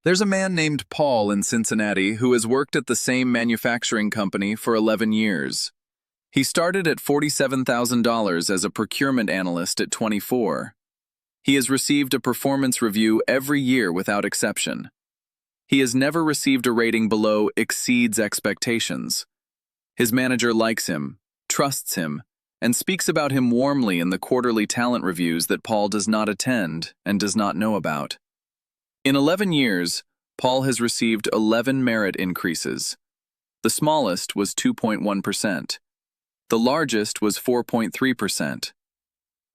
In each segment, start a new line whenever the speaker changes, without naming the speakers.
There's a man named Paul in Cincinnati who has worked at the same manufacturing company for 11 years. He started at $47,000 as a procurement analyst at 24. He has received a performance review every year without exception. He has never received a rating below exceeds expectations. His manager likes him, trusts him, and speaks about him warmly in the quarterly talent reviews that Paul does not attend and does not know about. In 11 years, Paul has received 11 merit increases. The smallest was 2.1%. The largest was 4.3%.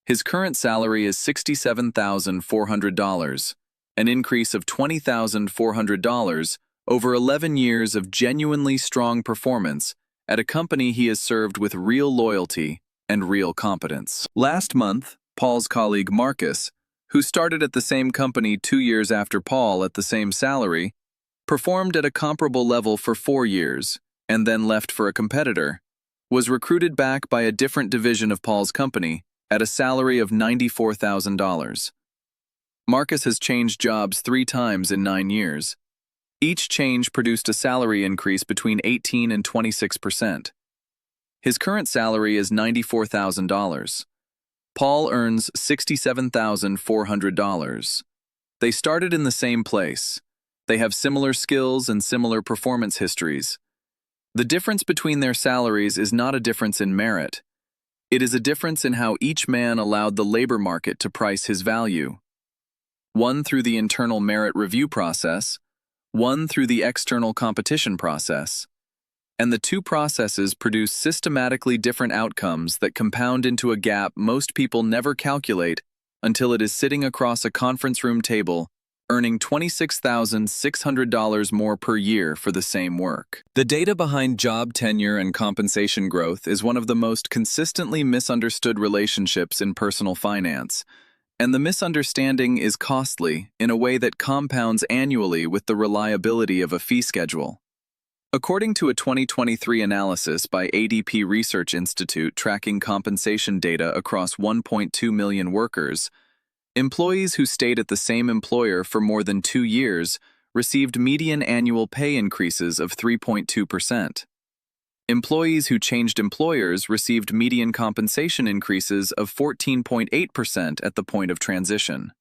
His current salary is $67,400, an increase of $20,400 over 11 years of genuinely strong performance at a company he has served with real loyalty and real competence. Last month, Paul's colleague Marcus, who started at the same company 2 years after Paul at the same salary, performed at a comparable level for 4 years, and then left for a competitor, was recruited back by a different division of Paul's company at a salary of $94,000. Marcus has changed jobs 3 times in 9 years. Each change produced a salary increase between 18 and 26%. His current salary is $94,000. Paul earns $67,400. They started in the same place. They have similar skills and similar performance histories. The difference between their salaries is not a difference in merit. It is a difference in how each man allowed the labor market to price his value. One through the internal merit review process, one through the external competition process. And the two processes produce systematically different outcomes that compound into a gap most people never calculate until it is sitting across a conference room table, earning $26,600 more per year for the same work. The data behind job tenure and compensation growth is one of the most consistently misunderstood relationships in personal finance, and the misunderstanding is costly in a way that compounds annually with the reliability of a fee schedule. According to a 2023 analysis by ADP Research Institute tracking compensation data across 1.2 million workers, employees who stayed at the same employer for more than 2 years received median annual pay increases of 3.2%. Employees who changed employers received median compensation increases of 14.8% at the point of transition.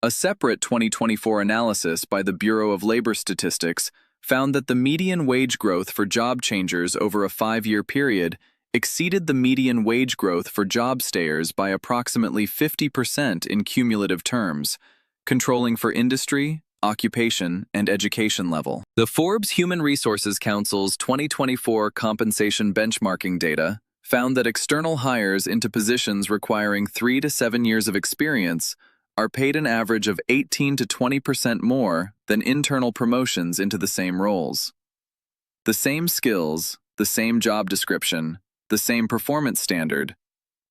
A separate 2024 analysis by the Bureau of Labor Statistics found that the median wage growth for job changers over a 5-year period exceeded the median wage growth for job stayers by approximately 50% in cumulative terms, controlling for industry, occupation, and education level. The Forbes Human Resources Council's 2024 compensation benchmarking data found that external hires into positions requiring 3 to 7 years of experience are paid an average of 18 to 20% more than internal promotions into the same roles. The same skills, the same job description, the same performance standard,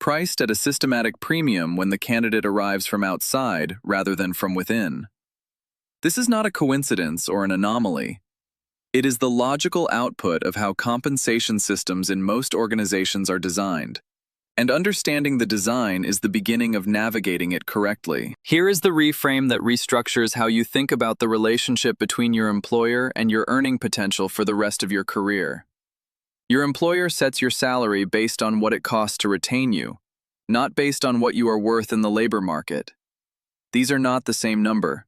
priced at a systematic premium when the candidate arrives from outside rather than from within. This is not a coincidence or an anomaly. It is the logical output of how compensation systems in most organizations are designed. And understanding the design is the beginning of navigating it correctly. Here is the reframe that restructures how you think about the relationship between your employer and your earning potential for the rest of your career. Your employer sets your salary based on what it costs to retain you, not based on what you are worth in the labor market. These are not the same number.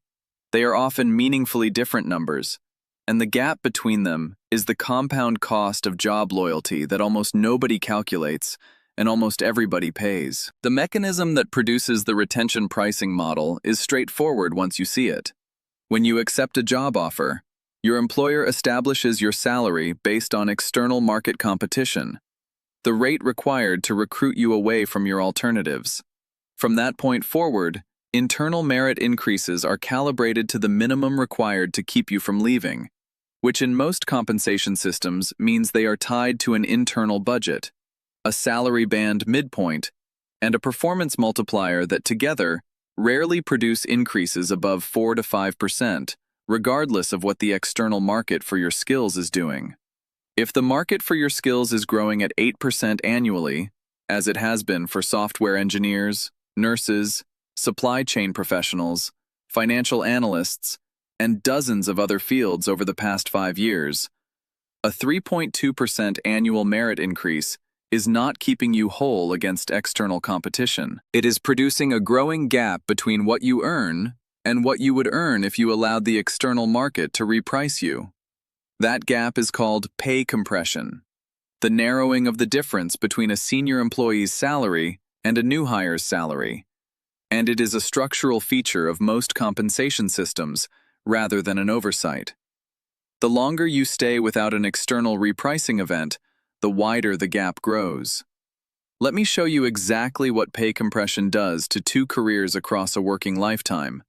They are often meaningfully different numbers, and the gap between them is the compound cost of job loyalty that almost nobody calculates and almost everybody pays. The mechanism that produces the retention pricing model is straightforward once you see it. When you accept a job offer, your employer establishes your salary based on external market competition, the rate required to recruit you away from your alternatives. From that point forward, internal merit increases are calibrated to the minimum required to keep you from leaving, which in most compensation systems means they are tied to an internal budget, a salary band midpoint, and a performance multiplier that together rarely produce increases above 4 to 5%, regardless of what the external market for your skills is doing. If the market for your skills is growing at 8% annually, as it has been for software engineers, nurses, supply chain professionals, financial analysts, and dozens of other fields over the past 5 years. A 3.2% annual merit increase is not keeping you whole against external competition. It is producing a growing gap between what you earn and what you would earn if you allowed the external market to reprice you. That gap is called pay compression, the narrowing of the difference between a senior employee's salary and a new hire's salary. And it is a structural feature of most compensation systems rather than an oversight. The longer you stay without an external repricing event, the wider the gap grows. Let me show you exactly what pay compression does to two careers across a working lifetime,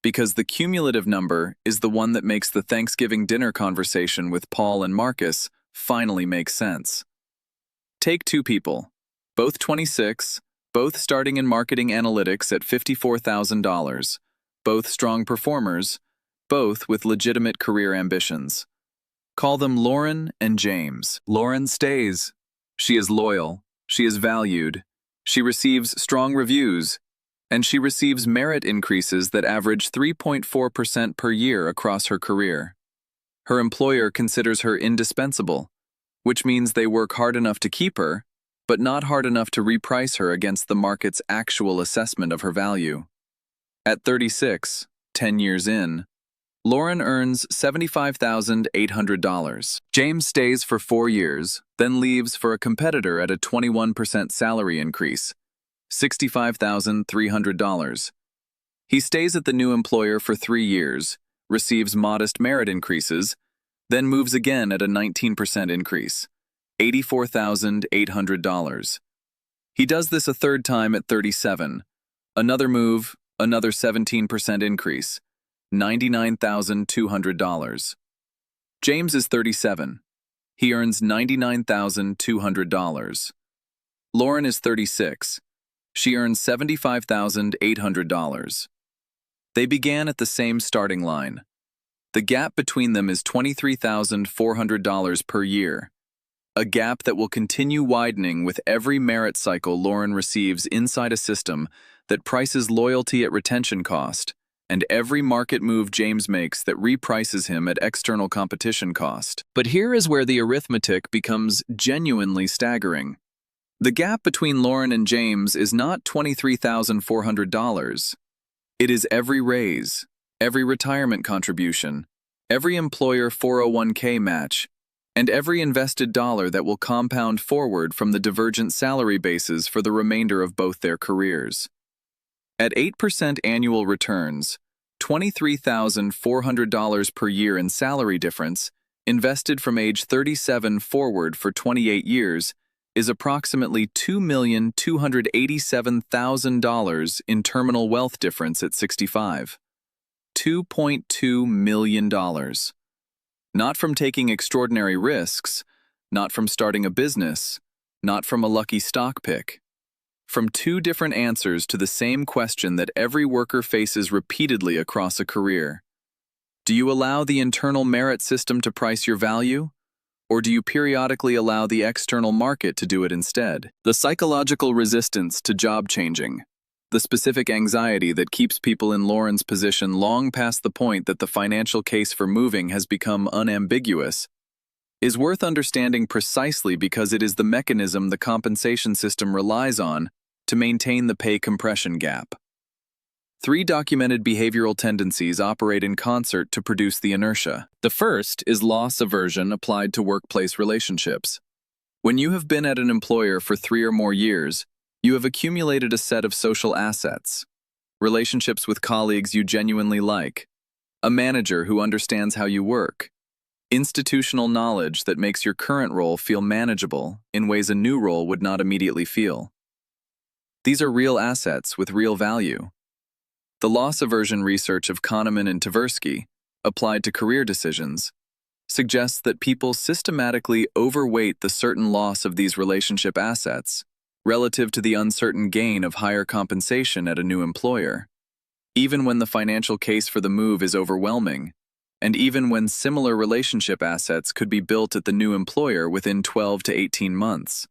because the cumulative number is the one that makes the Thanksgiving dinner conversation with Paul and Marcus finally make sense. Take two people, both 26, both starting in marketing analytics at $54,000, both strong performers, both with legitimate career ambitions. Call them Lauren and James. Lauren stays. She is loyal. She is valued. She receives strong reviews. And she receives merit increases that average 3.4% per year across her career. Her employer considers her indispensable, which means they work hard enough to keep her, but not hard enough to reprice her against the market's actual assessment of her value. At 36, 10 years in, Lauren earns $75,800. James stays for 4 years, then leaves for a competitor at a 21% salary increase, $65,300. He stays at the new employer for 3 years, receives modest merit increases, then moves again at a 19% increase, $84,800. He does this a third time at 37. Another move, another 17% increase, $99,200. James is 37. He earns $99,200. Lauren is 36. She earns $75,800. They began at the same starting line. The gap between them is $23,400 per year, a gap that will continue widening with every merit cycle Lauren receives inside a system that prices loyalty at retention cost, and every market move James makes that reprices him at external competition cost. But here is where the arithmetic becomes genuinely staggering. The gap between Lauren and James is not $23,400. It is every raise, every retirement contribution, every employer 401k match, and every invested dollar that will compound forward from the divergent salary bases for the remainder of both their careers. At 8% annual returns, $23,400 per year in salary difference, invested from age 37 forward for 28 years, is approximately $2,287,000 in terminal wealth difference at 65. $2.2 million. Not from taking extraordinary risks, not from starting a business, not from a lucky stock pick. From two different answers to the same question that every worker faces repeatedly across a career. Do you allow the internal merit system to price your value? Or do you periodically allow the external market to do it instead? The psychological resistance to job changing, the specific anxiety that keeps people in Lauren's position long past the point that the financial case for moving has become unambiguous, is worth understanding precisely because it is the mechanism the compensation system relies on to maintain the pay compression gap. 3 documented behavioral tendencies operate in concert to produce the inertia. The first is loss aversion applied to workplace relationships. When you have been at an employer for 3 or more years, you have accumulated a set of social assets, relationships with colleagues you genuinely like, a manager who understands how you work, institutional knowledge that makes your current role feel manageable in ways a new role would not immediately feel. These are real assets with real value. The loss aversion research of Kahneman and Tversky, applied to career decisions, suggests that people systematically overweight the certain loss of these relationship assets relative to the uncertain gain of higher compensation at a new employer, even when the financial case for the move is overwhelming, and even when similar relationship assets could be built at the new employer within 12 to 18 months.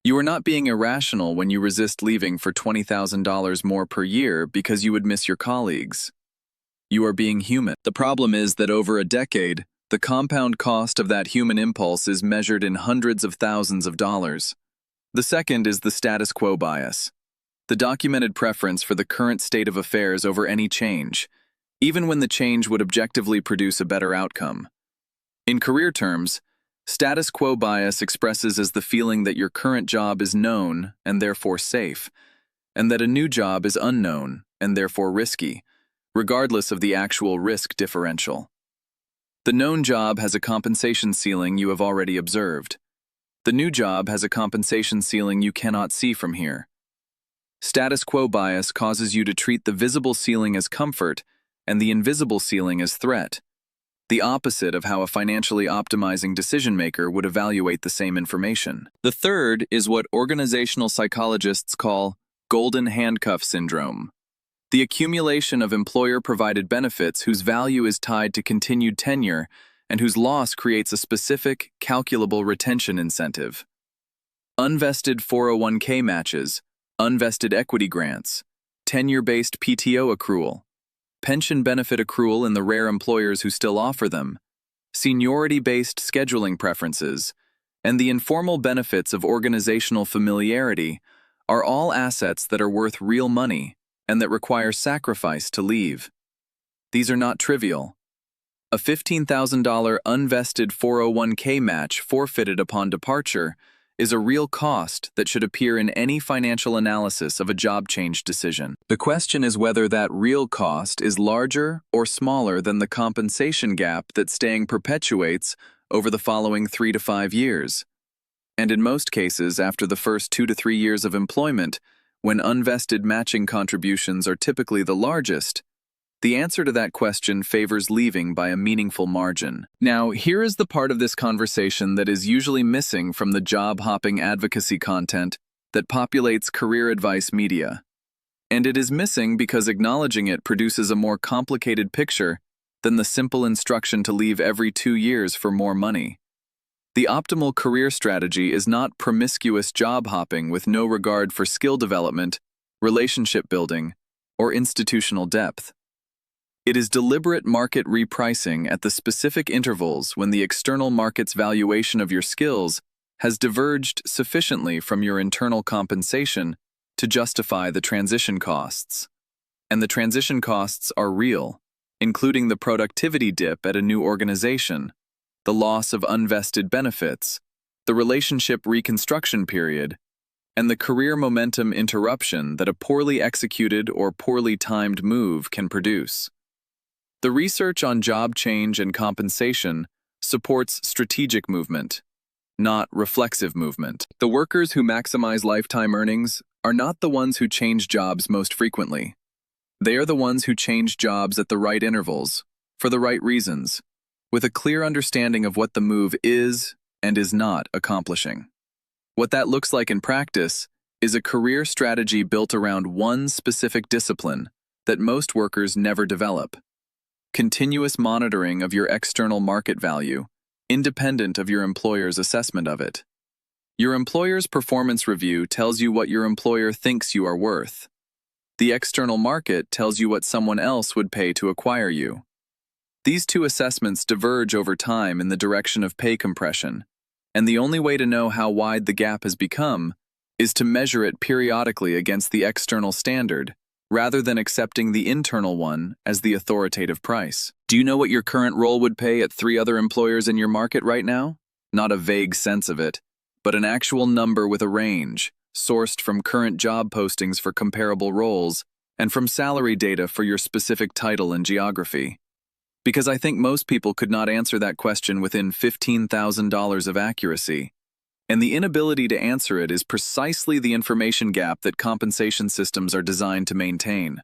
You are not being irrational when you resist leaving for $20,000 more per year because you would miss your colleagues. You are being human. The problem is that over a decade, the compound cost of that human impulse is measured in hundreds of thousands of dollars. The second is the status quo bias, the documented preference for the current state of affairs over any change, even when the change would objectively produce a better outcome. In career terms, status quo bias expresses as the feeling that your current job is known and therefore safe, and that a new job is unknown and therefore risky, regardless of the actual risk differential. The known job has a compensation ceiling you have already observed. The new job has a compensation ceiling you cannot see from here. Status quo bias causes you to treat the visible ceiling as comfort and the invisible ceiling as threat, the opposite of how a financially optimizing decision maker would evaluate the same information. The third is what organizational psychologists call golden handcuff syndrome, the accumulation of employer-provided benefits whose value is tied to continued tenure and whose loss creates a specific, calculable retention incentive. Unvested 401k matches, unvested equity grants, tenure-based PTO accrual, pension benefit accrual in the rare employers who still offer them, seniority-based scheduling preferences, and the informal benefits of organizational familiarity are all assets that are worth real money and that require sacrifice to leave. These are not trivial. A $15,000 unvested 401k match forfeited upon departure is a real cost that should appear in any financial analysis of a job change decision. The question is whether that real cost is larger or smaller than the compensation gap that staying perpetuates over the following 3 to 5 years. And in most cases, after the first 2 to 3 years of employment, when unvested matching contributions are typically the largest, the answer to that question favors leaving by a meaningful margin. Now, here is the part of this conversation that is usually missing from the job-hopping advocacy content that populates career advice media. And it is missing because acknowledging it produces a more complicated picture than the simple instruction to leave every 2 years for more money. The optimal career strategy is not promiscuous job hopping with no regard for skill development, relationship building, or institutional depth. It is deliberate market repricing at the specific intervals when the external market's valuation of your skills has diverged sufficiently from your internal compensation to justify the transition costs. And the transition costs are real, including the productivity dip at a new organization, the loss of unvested benefits, the relationship reconstruction period, and the career momentum interruption that a poorly executed or poorly timed move can produce. The research on job change and compensation supports strategic movement, not reflexive movement. The workers who maximize lifetime earnings are not the ones who change jobs most frequently. They are the ones who change jobs at the right intervals, for the right reasons, with a clear understanding of what the move is and is not accomplishing. What that looks like in practice is a career strategy built around one specific discipline that most workers never develop: continuous monitoring of your external market value, independent of your employer's assessment of it. Your employer's performance review tells you what your employer thinks you are worth. The external market tells you what someone else would pay to acquire you. These two assessments diverge over time in the direction of pay compression, and the only way to know how wide the gap has become is to measure it periodically against the external standard, rather than accepting the internal one as the authoritative price. Do you know what your current role would pay at 3 other employers in your market right now? Not a vague sense of it, but an actual number with a range, sourced from current job postings for comparable roles and from salary data for your specific title and geography. Because I think most people could not answer that question within $15,000 of accuracy. And the inability to answer it is precisely the information gap that compensation systems are designed to maintain.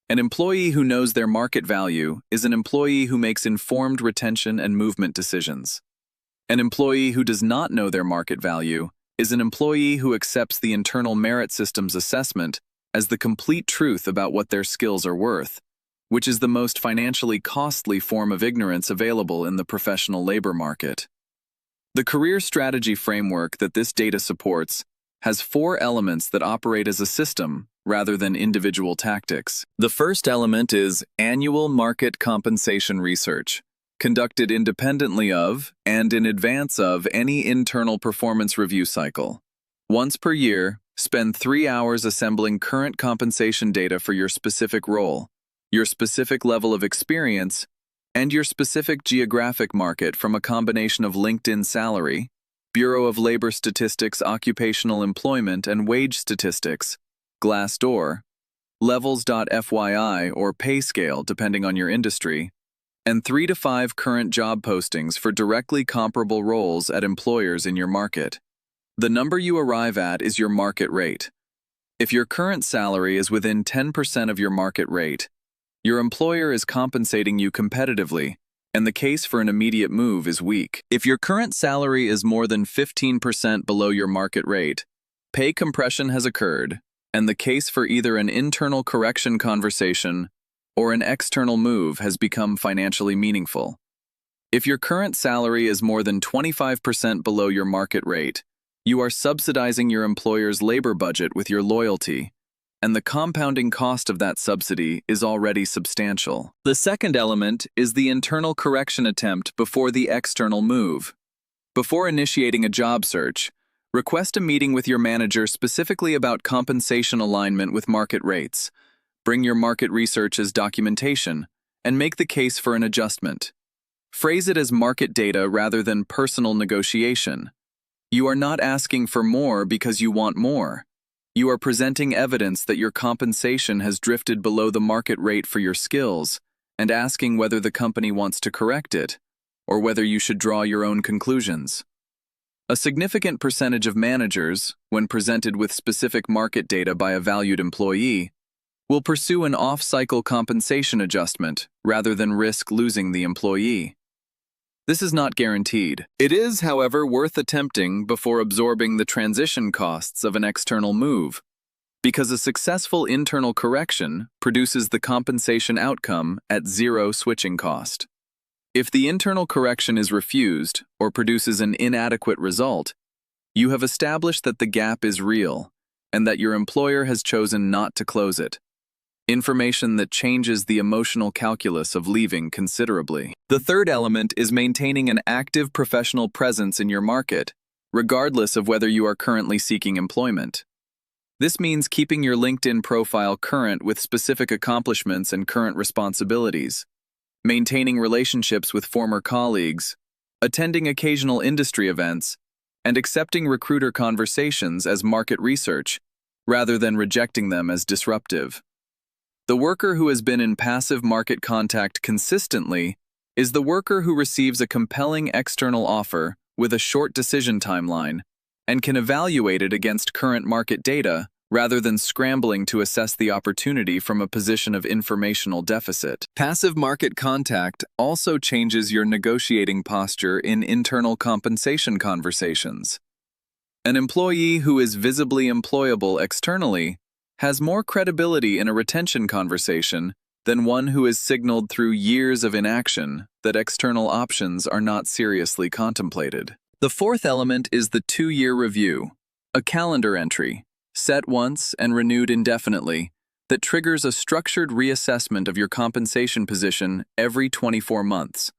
An employee who knows their market value is an employee who makes informed retention and movement decisions. An employee who does not know their market value is an employee who accepts the internal merit system's assessment as the complete truth about what their skills are worth, which is the most financially costly form of ignorance available in the professional labor market. The career strategy framework that this data supports has 4 elements that operate as a system rather than individual tactics. The first element is annual market compensation research, conducted independently of and in advance of any internal performance review cycle. Once per year, spend 3 hours assembling current compensation data for your specific role, your specific level of experience, and your specific geographic market from a combination of LinkedIn salary, Bureau of Labor Statistics occupational employment and wage statistics, Glassdoor, levels.fyi or pay scale depending on your industry, and 3 to 5 current job postings for directly comparable roles at employers in your market. The number you arrive at is your market rate. If your current salary is within 10% of your market rate, your employer is compensating you competitively, and the case for an immediate move is weak. If your current salary is more than 15% below your market rate, pay compression has occurred, and the case for either an internal correction conversation or an external move has become financially meaningful. If your current salary is more than 25% below your market rate, you are subsidizing your employer's labor budget with your loyalty, and the compounding cost of that subsidy is already substantial. The second element is the internal correction attempt before the external move. Before initiating a job search, request a meeting with your manager specifically about compensation alignment with market rates. Bring your market research as documentation, and make the case for an adjustment. Phrase it as market data rather than personal negotiation. You are not asking for more because you want more. You are presenting evidence that your compensation has drifted below the market rate for your skills, and asking whether the company wants to correct it, or whether you should draw your own conclusions. A significant percentage of managers, when presented with specific market data by a valued employee, will pursue an off-cycle compensation adjustment rather than risk losing the employee. This is not guaranteed. It is, however, worth attempting before absorbing the transition costs of an external move, because a successful internal correction produces the compensation outcome at zero switching cost. If the internal correction is refused or produces an inadequate result, you have established that the gap is real and that your employer has chosen not to close it. Information that changes the emotional calculus of leaving considerably. The third element is maintaining an active professional presence in your market, regardless of whether you are currently seeking employment. This means keeping your LinkedIn profile current with specific accomplishments and current responsibilities, maintaining relationships with former colleagues, attending occasional industry events, and accepting recruiter conversations as market research, rather than rejecting them as disruptive. The worker who has been in passive market contact consistently is the worker who receives a compelling external offer with a short decision timeline and can evaluate it against current market data rather than scrambling to assess the opportunity from a position of informational deficit. Passive market contact also changes your negotiating posture in internal compensation conversations. An employee who is visibly employable externally has more credibility in a retention conversation than one who has signaled through years of inaction that external options are not seriously contemplated. The fourth element is the 2-year review, a calendar entry, set once and renewed indefinitely, that triggers a structured reassessment of your compensation position every 24 months.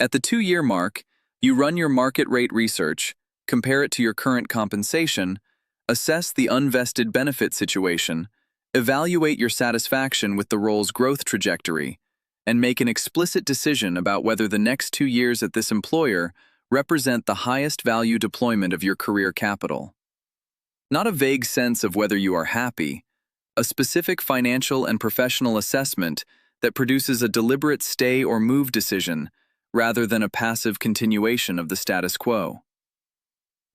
At the 2-year mark, you run your market rate research, compare it to your current compensation, assess the unvested benefit situation, evaluate your satisfaction with the role's growth trajectory, and make an explicit decision about whether the next 2 years at this employer represent the highest value deployment of your career capital. Not a vague sense of whether you are happy, a specific financial and professional assessment that produces a deliberate stay or move decision rather than a passive continuation of the status quo.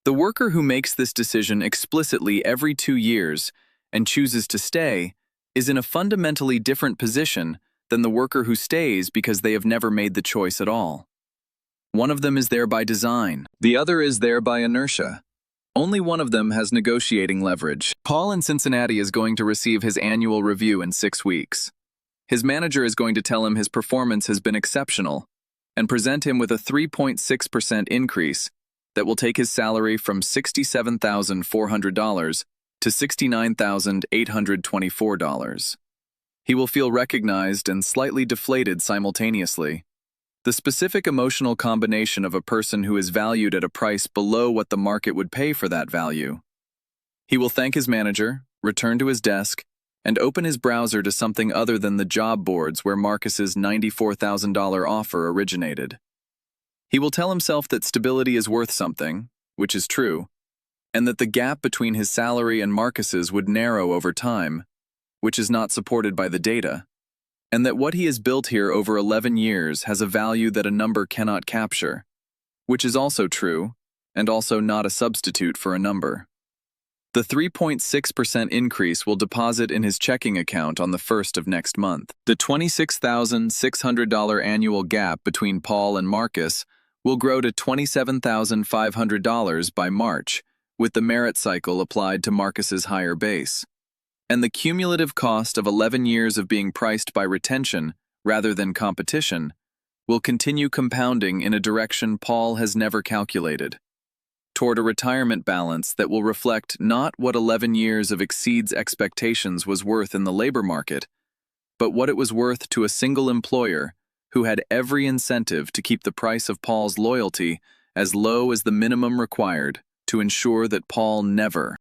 The worker who makes this decision explicitly every 2 years and chooses to stay is in a fundamentally different position than the worker who stays because they have never made the choice at all. One of them is there by design. The other is there by inertia. Only one of them has negotiating leverage. Paul in Cincinnati is going to receive his annual review in 6 weeks. His manager is going to tell him his performance has been exceptional and present him with a 3.6% increase that will take his salary from $67,400 to $69,824. He will feel recognized and slightly deflated simultaneously. The specific emotional combination of a person who is valued at a price below what the market would pay for that value. He will thank his manager, return to his desk, and open his browser to something other than the job boards where Marcus's $94,000 offer originated. He will tell himself that stability is worth something, which is true, and that the gap between his salary and Marcus's would narrow over time, which is not supported by the data, and that what he has built here over 11 years has a value that a number cannot capture, which is also true, and also not a substitute for a number. The 3.6% increase will deposit in his checking account on the 1st of next month. The $26,600 annual gap between Paul and Marcus will grow to $27,500 by March, with the merit cycle applied to Marcus's higher base. And the cumulative cost of 11 years of being priced by retention rather than competition will continue compounding in a direction Paul has never calculated, toward a retirement balance that will reflect not what 11 years of exceeds expectations was worth in the labor market, but what it was worth to a single employer who had every incentive to keep the price of Paul's loyalty as low as the minimum required to ensure that Paul never